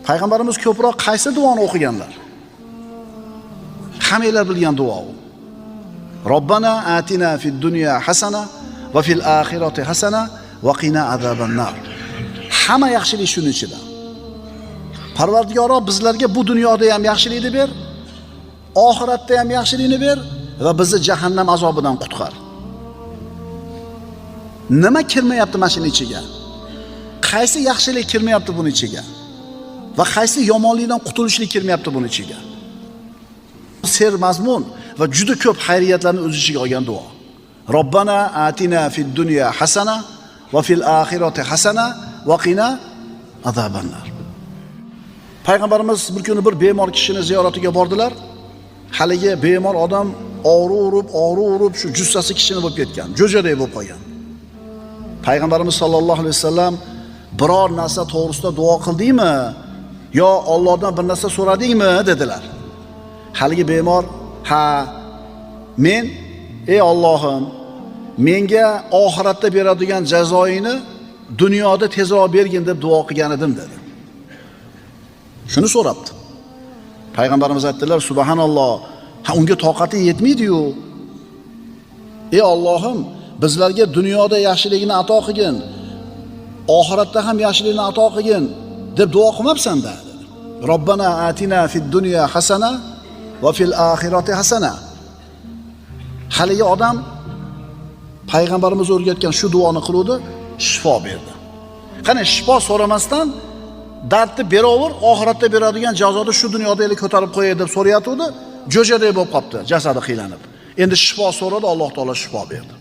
Payg'ambarimiz ko'proq qaysi duoni o'qiganlar? Hammanglar bilgan duo u. Robbana atina fid dunya hasana va fil oxirati hasana va qina azabannar. Hamma yaxshilik shuning ichida. Parvardigoro bizlarga bu dunyoda ham yaxshilikni ber, oxiratda ham yaxshilikni ber va bizni jahannam azobidan qutqar. Nima kirmayapti mashina ichiga? Qaysi yaxshilik kirmayapti buning ichiga? Va qaysi yomonlikdan qutulishlik kirmayapti buning ichiga? Ser mazmun va juda ko'p xayriyatlarni o'z ichiga olgan duo. Robbana atina fid dunya hasana va fil oxirati hasana va qina azabannar. Payg'ambarimiz bir kuni bir bemor kishini ziyoratiga bordilar. Haligi bemor odam og'ri urib shu jussasi kishini bo'lib ketgan, jo'jaday bo'lib qolgan. Payg'ambarimiz sollallohu alayhi vasallam biror narsa to'g'risida duo qildingmi yo Allohdan bir narsa so'radingmi dedilar. Haligi bemor, ha, men ey Allohim, menga oxiratda beradigan jazoingni dunyoda tezroq bergin deb duo qilgan edim dedi. Shuni so'rabdi. Payg'ambarimiz aytdilar, subhanalloh, ha unga toqati yetmaydi-yu. Ey Allohim, bizlarga dunyoda yaxshilikni ato qilgin, oxiratda ham yaxshilikni ato qilgin deb duo qilmabsan-da dedi. Robbana atina fid dunya hasana va fil oxirati hasana. Haligi odam payg'ambarimiz o'rgatgan shu duoni qiluvdi, shifo berdi. Qani shifo so'ramasdan dardni beraver, oxiratda beradigan jazoni shu dunyoda ele ko'tarib qo'yay deb so'rayatuvdi, jo'jaday bo'lib qopti, jasadi qiylanib. Endi shifo so'radi, Alloh taolo shifo berdi.